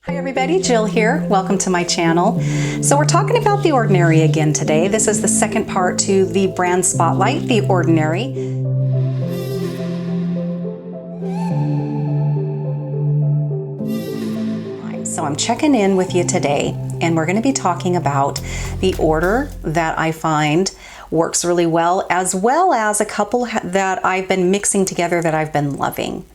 Hi everybody, Jill here. Welcome to my channel. So we're talking about The Ordinary again today. This is the second part to the brand spotlight, The Ordinary. So I'm checking in with you today, and we're going to be talking about the order that I find works really well as a couple that I've been mixing together that I've been loving.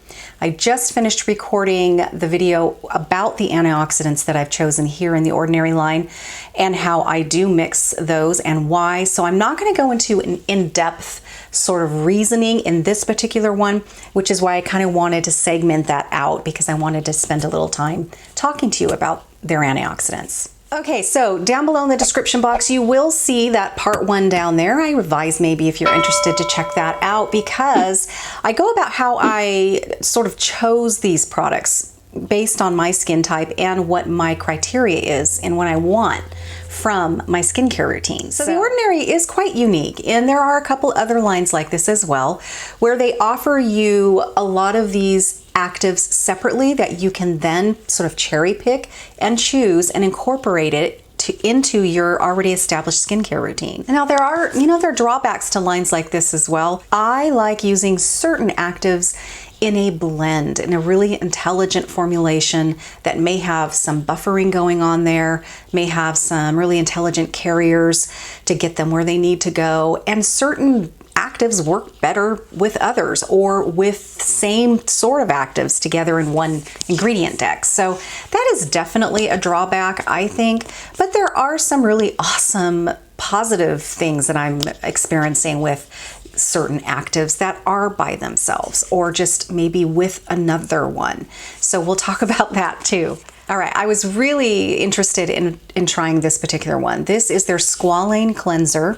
I just finished recording the video about the antioxidants that I've chosen here in the Ordinary line and how I do mix those and why. So I'm not going to go into an in-depth sort of reasoning in this particular one, which is why I kind of wanted to segment that out, because I wanted to spend a little time talking to you about their antioxidants. Okay, so down below in the description box, you will see that part 1 down there. I revise maybe if you're interested to check that out, because I go about how I sort of chose these products based on my skin type and what my criteria is and what I want from my skincare routine. So The Ordinary is quite unique, and there are a couple other lines like this as well, where they offer you a lot of these actives separately that you can then sort of cherry pick and choose and incorporate it into your already established skincare routine. Now there are drawbacks to lines like this as well. I like using certain actives in a blend, in a really intelligent formulation that may have some buffering going on there, may have some really intelligent carriers to get them where they need to go, and certain actives work better with others or with same sort of actives together in one ingredient deck. So that is definitely a drawback, I think, but there are some really awesome positive things that I'm experiencing with certain actives that are by themselves or just maybe with another one. So we'll talk about that too. All right, I was really interested in trying this particular one. This is their Squalane Cleanser.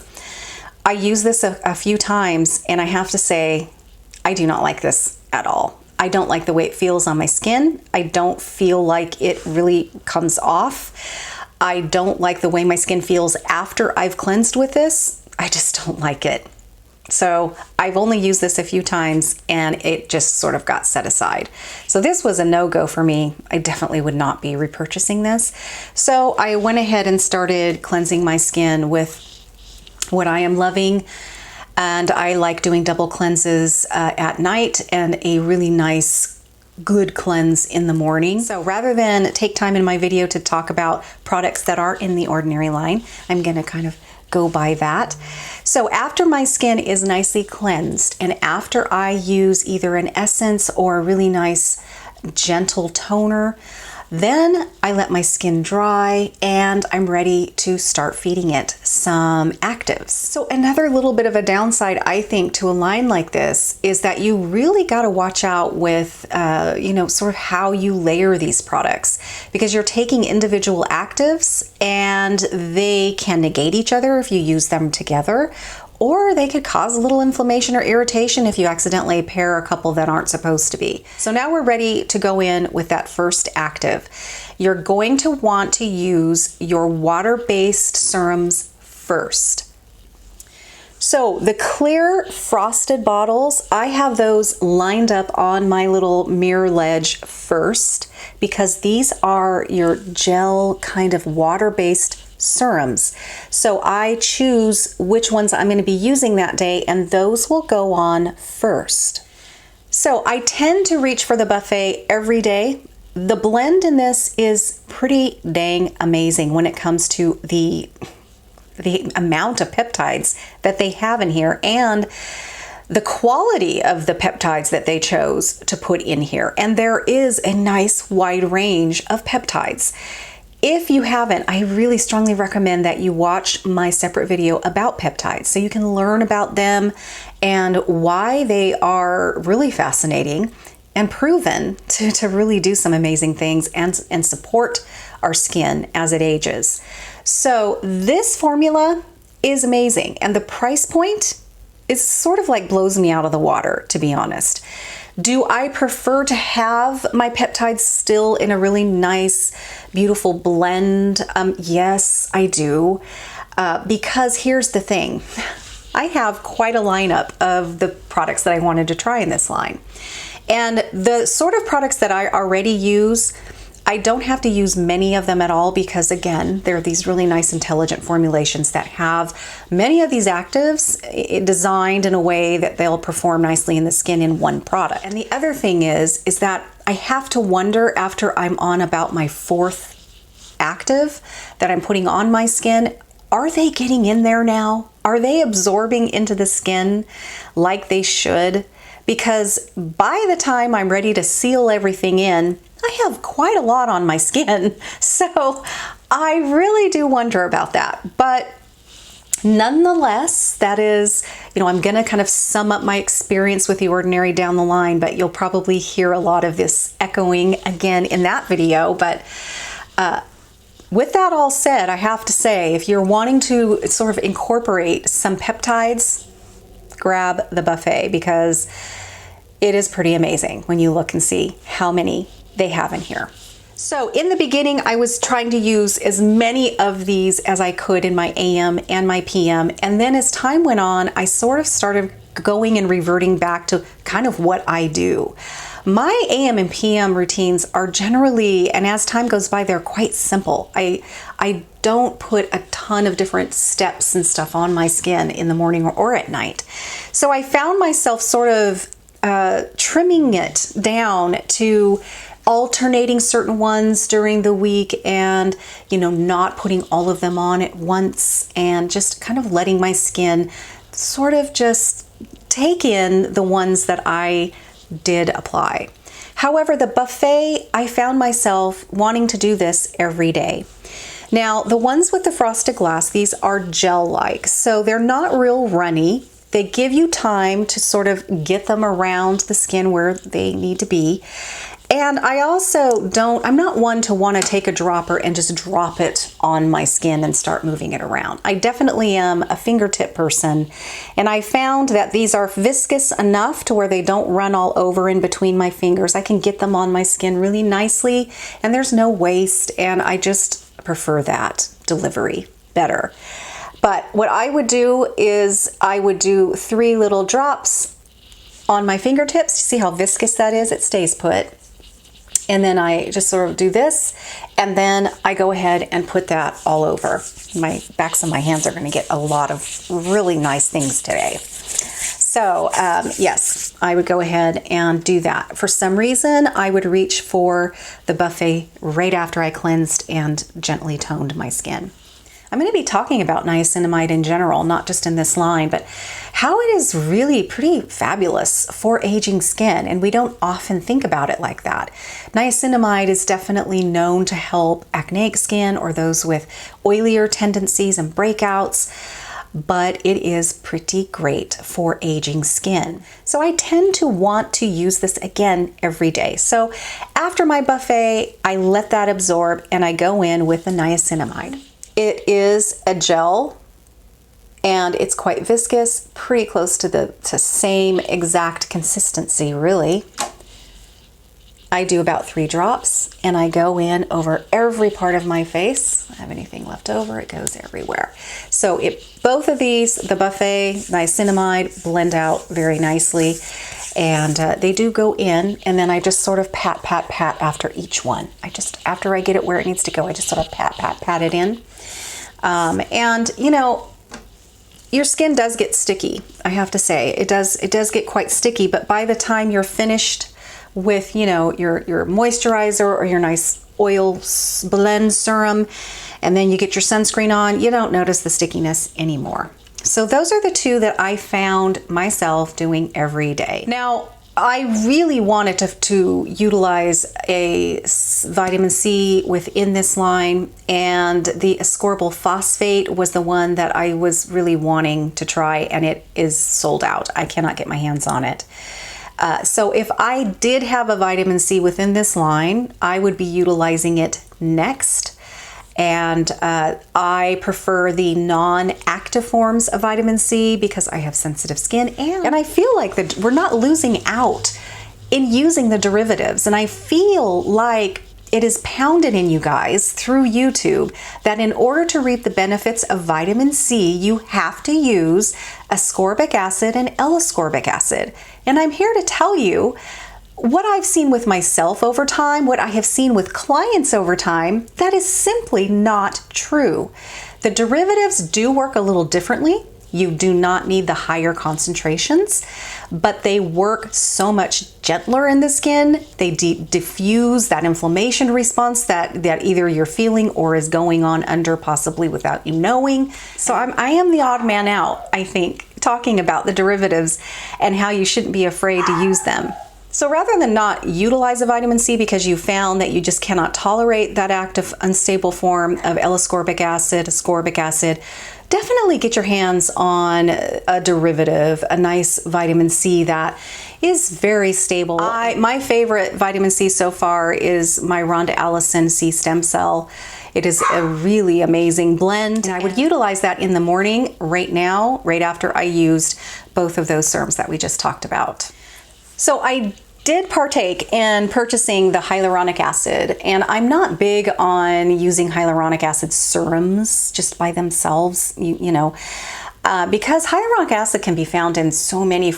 I use this a few times, and I have to say, I do not like this at all. I don't like the way it feels on my skin. I don't feel like it really comes off. I don't like the way my skin feels after I've cleansed with this. I just don't like it. So I've only used this a few times, and it just sort of got set aside. So this was a no-go for me. I definitely would not be repurchasing this. So I went ahead and started cleansing my skin with what I am loving, and I like doing double cleanses at night and a really nice good cleanse in the morning. So rather than take time in my video to talk about products that are in the Ordinary line, I'm gonna kind of go by that. So after my skin is nicely cleansed, and after I use either an essence or a really nice gentle toner, then I let my skin dry and I'm ready to start feeding it some actives. So another little bit of a downside, I think, to a line like this is that you really got to watch out with, sort of how you layer these products, because you're taking individual actives and they can negate each other if you use them together, or they could cause a little inflammation or irritation if you accidentally pair a couple that aren't supposed to be. So now we're ready to go in with that first active. You're going to want to use your water-based serums first. So the clear frosted bottles, I have those lined up on my little mirror ledge first, because these are your gel kind of water-based serums. So I choose which ones I'm going to be using that day, and those will go on first. So I tend to reach for the buffet every day. The blend in this is pretty dang amazing when it comes to the amount of peptides that they have in here and the quality of the peptides that they chose to put in here. And there is a nice wide range of peptides. If you haven't, I really strongly recommend that you watch my separate video about peptides so you can learn about them and why they are really fascinating and proven to really do some amazing things and support our skin as it ages. So this formula is amazing, and the price point is sort of like blows me out of the water, to be honest. Do I prefer to have my peptides still in a really nice, beautiful blend? Yes, I do. Because here's the thing. I have quite a lineup of the products that I wanted to try in this line. And the sort of products that I already use, I don't have to use many of them at all because, again, there are these really nice intelligent formulations that have many of these actives designed in a way that they'll perform nicely in the skin in one product. And the other thing is that I have to wonder after I'm on about my 4th active that I'm putting on my skin, are they getting in there now? Are they absorbing into the skin like they should? Because by the time I'm ready to seal everything in, I have quite a lot on my skin. So I really do wonder about that. But nonetheless, that is, I'm going to kind of sum up my experience with The Ordinary down the line, but you'll probably hear a lot of this echoing again in that video. But with that all said, I have to say, if you're wanting to sort of incorporate some peptides, grab the buffet because it is pretty amazing when you look and see how many they have in here. So in the beginning, I was trying to use as many of these as I could in my AM and my PM. And then as time went on, I sort of started going and reverting back to kind of what I do. My AM and PM routines are generally, and as time goes by, they're quite simple. I don't put a ton of different steps and stuff on my skin in the morning or at night. So I found myself sort of trimming it down to alternating certain ones during the week and, not putting all of them on at once and just kind of letting my skin sort of just take in the ones that I did apply. However, the buffet, I found myself wanting to do this every day. Now, the ones with the frosted glass, these are gel-like, so they're not real runny. They give you time to sort of get them around the skin where they need to be. And I also I'm not one to want to take a dropper and just drop it on my skin and start moving it around. I definitely am a fingertip person, and I found that these are viscous enough to where they don't run all over in between my fingers. I can get them on my skin really nicely, and there's no waste, and I just prefer that delivery better. But what I would do is I would do 3 little drops on my fingertips. You see how viscous that is? It stays put. And then I just sort of do this, and then I go ahead and put that all over. My backs of my hands are going to get a lot of really nice things today. So yes, I would go ahead and do that. For some reason, I would reach for the buffet right after I cleansed and gently toned my skin. I'm going to be talking about niacinamide in general, not just in this line, but how it is really pretty fabulous for aging skin, and we don't often think about it like that. Niacinamide is definitely known to help acneic skin or those with oilier tendencies and breakouts, but it is pretty great for aging skin. So I tend to want to use this again every day. So after my buffet, I let that absorb and I go in with the niacinamide. It is a gel and it's quite viscous, pretty close to the same exact consistency, really. I do about 3 drops and I go in over every part of my face. If I have anything left over, it goes everywhere. So both of these, the buffet, niacinamide, blend out very nicely, and they do go in, and then I just sort of pat after each one. After I get it where it needs to go, I just sort of pat it in. And your skin does get sticky, I have to say. It does get quite sticky, but by the time you're finished with, your moisturizer or your nice oil blend serum, and then you get your sunscreen on, you don't notice the stickiness anymore. So those are the 2 that I found myself doing every day. Now, I really wanted to utilize a vitamin C within this line, and the ascorbyl phosphate was the one that I was really wanting to try, and it is sold out. I cannot get my hands on it. So if I did have a vitamin C within this line, I would be utilizing it next. And I prefer the non-active forms of vitamin C because I have sensitive skin, and I feel like that we're not losing out in using the derivatives. And I feel like it is pounded in you guys through YouTube that in order to reap the benefits of vitamin C, you have to use ascorbic acid and L-ascorbic acid. And I'm here to tell you, what I've seen with myself over time, what I have seen with clients over time, that is simply not true. The derivatives do work a little differently. You do not need the higher concentrations, but they work so much gentler in the skin. They diffuse that inflammation response that either you're feeling or is going on under, possibly without you knowing. So I am the odd man out, I think, talking about the derivatives and how you shouldn't be afraid to use them. So rather than not utilize a vitamin C because you found that you just cannot tolerate that active unstable form of L-ascorbic acid, ascorbic acid, definitely get your hands on a derivative, a nice vitamin C that is very stable. My favorite vitamin C so far is my Rhonda Allison C stem cell. It is a really amazing blend, and I would utilize that in the morning right now, right after I used both of those serums that we just talked about. So I did partake in purchasing the hyaluronic acid, and I'm not big on using hyaluronic acid serums just by themselves, because hyaluronic acid can be found in so many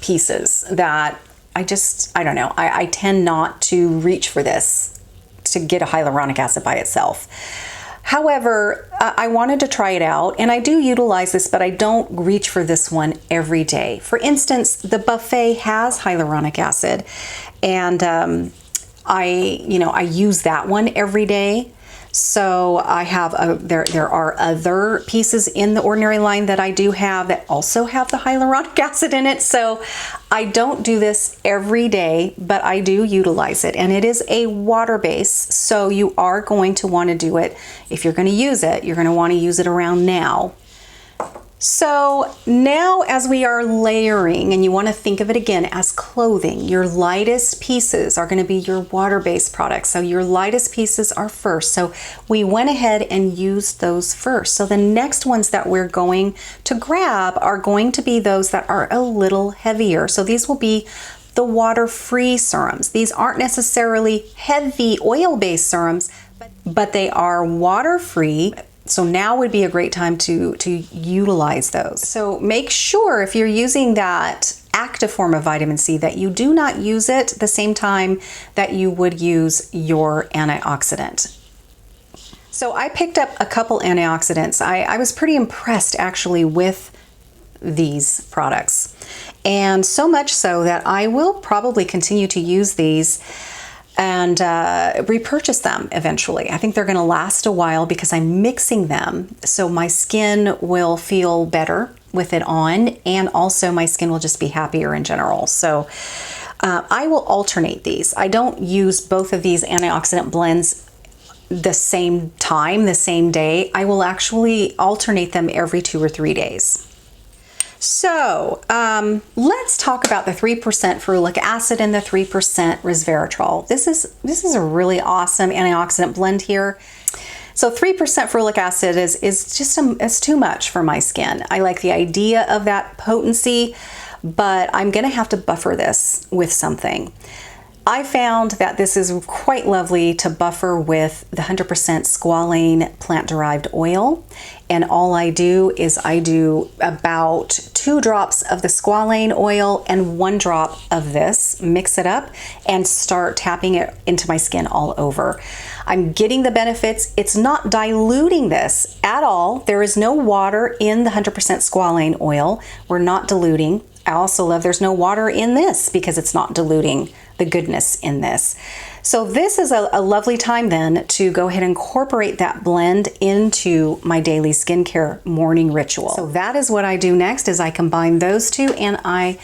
pieces that I don't know. I tend not to reach for this to get a hyaluronic acid by itself. However, I wanted to try it out, and I do utilize this, but I don't reach for this one every day. For instance, the buffet has hyaluronic acid, and I use that one every day. So I have there are other pieces in the Ordinary line that I do have that also have the hyaluronic acid in it. So I don't do this every day, but I do utilize it, and it is a water base. So you are going to want to do it. If you're going to use it, you're going to want to use it around now. So now as we are layering, and you want to think of it again as clothing, your lightest pieces are going to be your water-based products. So your lightest pieces are first. So we went ahead and used those first. So the next ones that we're going to grab are going to be those that are a little heavier. So these will be the water-free serums. These aren't necessarily heavy oil-based serums, but they are water-free. So now would be a great time to utilize those. So make sure if you're using that active form of vitamin C that you do not use it the same time that you would use your antioxidant. So I picked up a couple antioxidants. I was pretty impressed actually with these products, and so much so that I will probably continue to use these and repurchase them eventually. I think they're gonna last a while because I'm mixing them, so my skin will feel better with it on, and also my skin will just be happier in general. So I will alternate these. I don't use both of these antioxidant blends the same time, the same day. I will actually alternate them every 2 or 3 days. So let's talk about the 3% ferulic acid and the 3% resveratrol. This is a really awesome antioxidant blend here. So 3% ferulic acid is just it's too much for my skin. I like the idea of that potency, but I'm gonna have to buffer this with something. I found that this is quite lovely to buffer with the 100% squalane plant-derived oil. And all I do is I do about 2 drops of the squalane oil and 1 drop of this, mix it up, and start tapping it into my skin all over. I'm getting the benefits. It's not diluting this at all. There is no water in the 100% squalane oil. We're not diluting. I also love there's no water in this because it's not diluting the goodness in this. So this is a lovely time then to go ahead and incorporate that blend into my daily skincare morning ritual. So that is what I do next, is I combine those two, and I,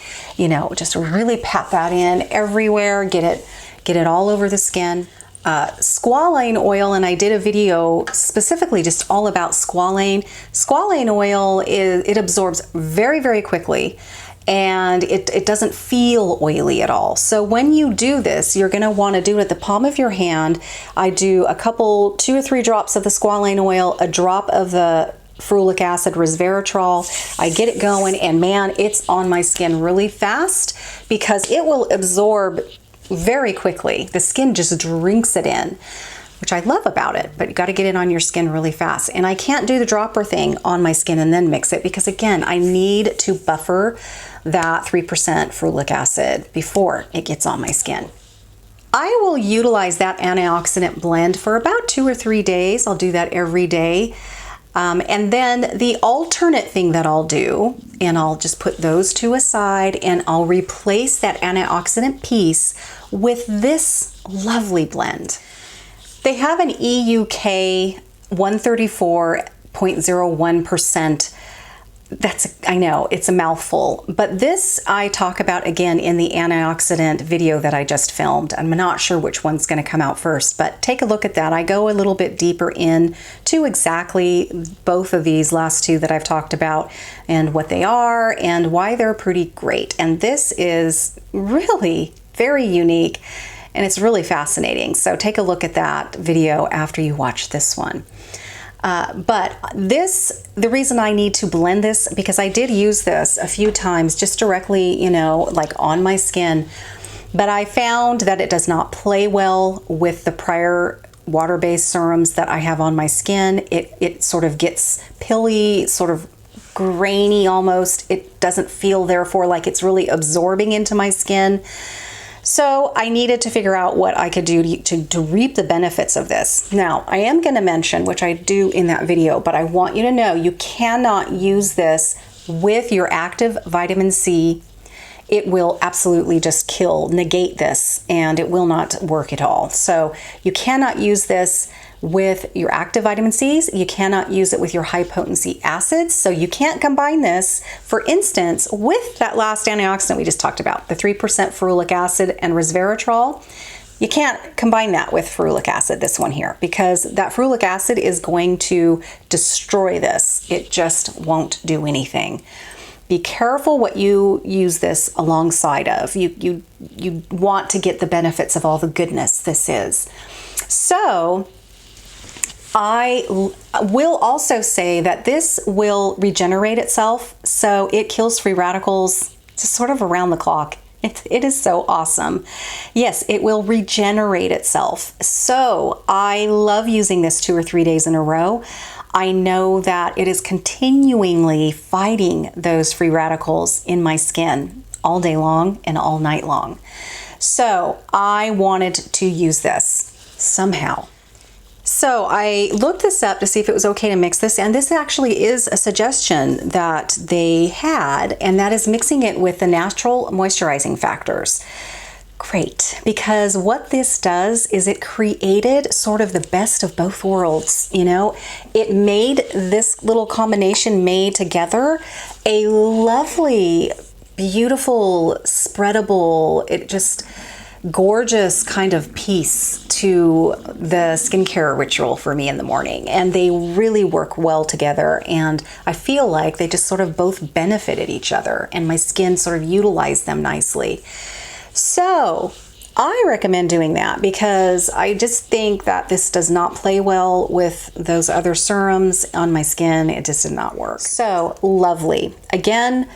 just really pat that in everywhere, get it all over the skin. Squalane oil, and I did a video specifically just all about squalane. Squalane oil it absorbs very, very quickly, and it doesn't feel oily at all. So when you do this, you're gonna wanna do it at the palm of your hand. I do 2 or 3 drops of the squalane oil, a drop of the ferulic acid resveratrol. I get it going, and man, it's on my skin really fast because it will absorb very quickly. The skin just drinks it in which I love about it, but you got to get it on your skin really fast. And I can't do the dropper thing on my skin and then mix it because, again, I need to buffer that 3% ferulic acid before it gets on my skin. I will utilize that antioxidant blend for about 2 or 3 days. I'll do that every day. And then the alternate thing that I'll do, and I'll just put those two aside, and I'll replace that antioxidant piece with this lovely blend. They have an EUK 134.01%. I know, it's a mouthful, but this I talk about again in the antioxidant video that I just filmed. I'm not sure which one's going to come out first, but take a look at that. I go a little bit deeper into exactly both of these last two that I've talked about and what they are and why they're pretty great. And this is really very unique and it's really fascinating. So take a look at that video after you watch this one. But the reason I need to blend this, because I did use this a few times just directly, you know, like on my skin, but I found that it does not play well with the prior water-based serums that I have on my skin. It sort of gets pilly, sort of grainy almost. It doesn't feel, therefore, like it's really absorbing into my skin. So I needed to figure out what I could do to reap the benefits of this. Now, I am going to mention, which I do in that video, but I want you to know you cannot use this with your active vitamin C. It will absolutely just negate this, and it will not work at all. So you cannot use this with your active vitamin C's. You cannot use it with your high potency acids. So you can't combine this, for instance, with that last antioxidant we just talked about, the 3% ferulic acid and resveratrol. You can't combine that with ferulic acid, this one here, because that ferulic acid is going to destroy this. It just won't do anything. Be careful what you use this alongside of. You want to get the benefits of all the goodness this is. So I will also say that this will regenerate itself, so it kills free radicals just sort of around the clock. It is so awesome. Yes, it will regenerate itself. So I love using this 2 or 3 days in a row. I know that it is continually fighting those free radicals in my skin all day long and all night long. So I wanted to use this somehow. So I looked this up to see if it was okay to mix this, and this actually is a suggestion that they had, and that is mixing it with the natural moisturizing factors. Great, because what this does is it created sort of the best of both worlds, you know? It made this little combination made together a lovely, beautiful, spreadable, gorgeous kind of piece to the skincare ritual for me in the morning. And they really work well together, and I feel like they just sort of both benefited each other, and my skin sort of utilized them nicely. So I recommend doing that because I just think that this does not play well with those other serums on my skin. It just did not work. So lovely. Again,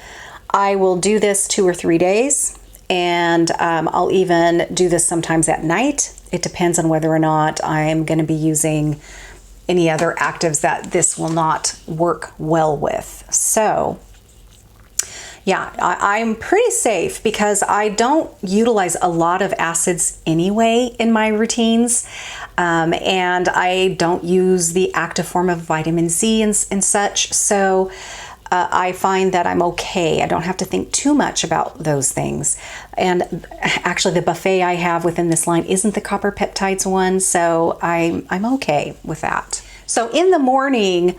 I will do this 2 or 3 days. And I'll even do this sometimes at night. It depends on whether or not I'm going to be using any other actives that this will not work well with. So yeah, I'm pretty safe because I don't utilize a lot of acids anyway in my routines. And I don't use the active form of vitamin C and such. So I find that I'm okay. I don't have to think too much about those things. And actually the buffet I have within this line isn't the copper peptides one, so I'm okay with that. So in the morning,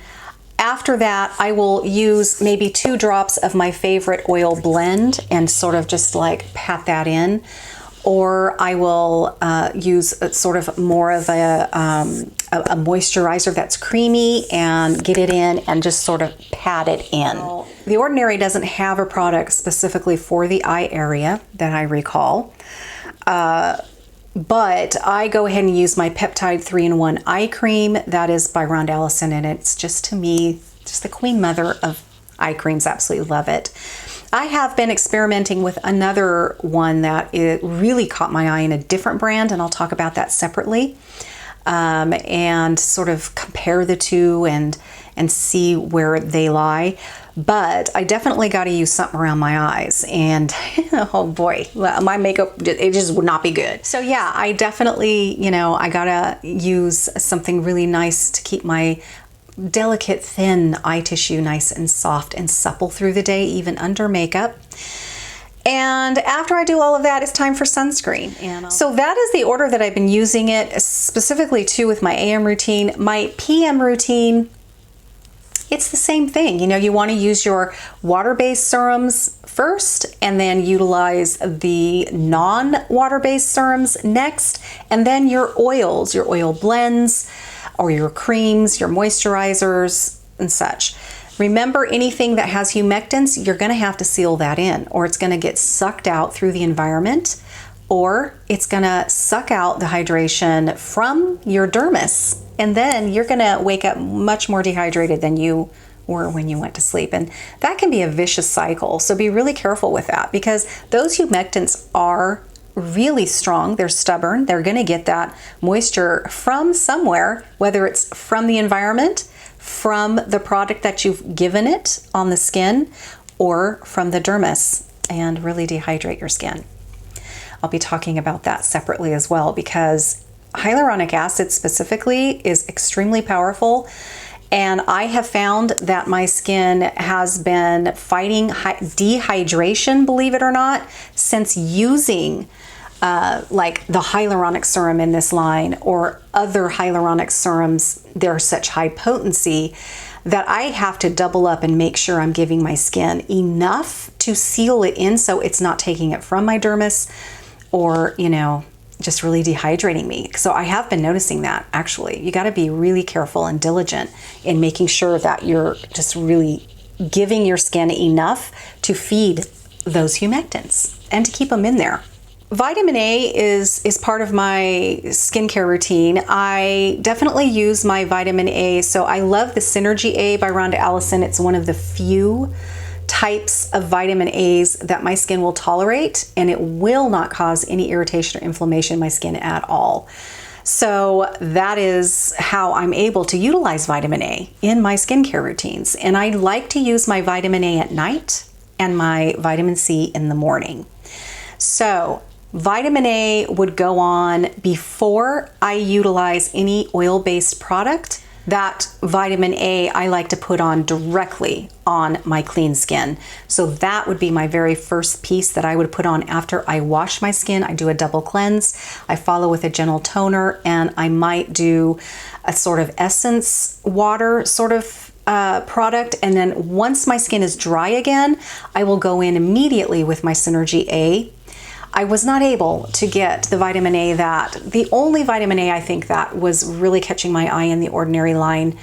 after that, I will use maybe 2 drops of my favorite oil blend and sort of just like pat that in. Or I will use sort of more of a moisturizer that's creamy and get it in and just sort of pat it in. The Ordinary doesn't have a product specifically for the eye area that I recall, but I go ahead and use my Peptide 3-in-1 eye cream. That is by Ron Ellison, and it's just, to me, just the queen mother of eye creams. Absolutely love it. I have been experimenting with another one that it really caught my eye in a different brand, and I'll talk about that separately. and sort of compare the two and see where they lie. But I definitely got to use something around my eyes, and oh boy, my makeup, it just would not be good. So yeah, I definitely, you know, I gotta use something really nice to keep my delicate, thin eye tissue nice and soft and supple through the day, even under makeup. And after I do all of that, it's time for sunscreen. And so that is the order that I've been using it, specifically too with my AM routine. My PM routine, it's the same thing. You know, you want to use your water-based serums first, and then utilize the non-water-based serums next, and then your oils, your oil blends, or your creams, your moisturizers, and such. Remember, anything that has humectants, you're going to have to seal that in, or it's going to get sucked out through the environment, or it's going to suck out the hydration from your dermis, and then you're going to wake up much more dehydrated than you were when you went to sleep. And that can be a vicious cycle. So be really careful with that, because those humectants are really strong. They're stubborn. They're going to get that moisture from somewhere, whether it's from the environment, from the product that you've given it on the skin, or from the dermis, and really dehydrate your skin. I'll be talking about that separately as well, because hyaluronic acid specifically is extremely powerful, and I have found that my skin has been fighting dehydration, believe it or not, since using like the hyaluronic serum in this line, or other hyaluronic serums. They're such high potency that I have to double up and make sure I'm giving my skin enough to seal it in, so it's not taking it from my dermis, or, you know, just really dehydrating me. So I have been noticing that, actually. You got to be really careful and diligent in making sure that you're just really giving your skin enough to feed those humectants and to keep them in there. Vitamin A is part of my skincare routine. I definitely use my vitamin A. So I love the Synergy A by Rhonda Allison. It's one of the few types of vitamin A's that my skin will tolerate, and it will not cause any irritation or inflammation in my skin at all. So that is how I'm able to utilize vitamin A in my skincare routines. And I like to use my vitamin A at night and my vitamin C in the morning. So vitamin A would go on before I utilize any oil-based product. That vitamin A I like to put on directly on my clean skin. So that would be my very first piece that I would put on after I wash my skin. I do a double cleanse. I follow with a gentle toner, and I might do a sort of essence water sort of product. And then once my skin is dry again, I will go in immediately with my Synergy A. I was not able to get the vitamin A the only vitamin A I think that was really catching my eye in the Ordinary line.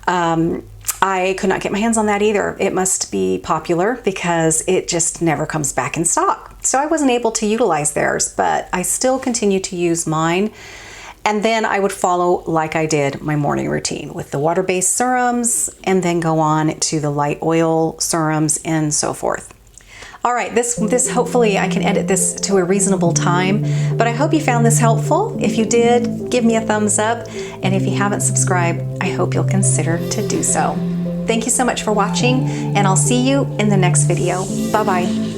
I could not get my hands on that either. It must be popular because it just never comes back in stock. So I wasn't able to utilize theirs, but I still continue to use mine. And then I would follow, like I did, my morning routine with the water-based serums, and then go on to the light oil serums and so forth. All right, this hopefully I can edit this to a reasonable time, but I hope you found this helpful. If you did, give me a thumbs up, and if you haven't subscribed, I hope you'll consider to do so. Thank you so much for watching, and I'll see you in the next video. Bye-bye.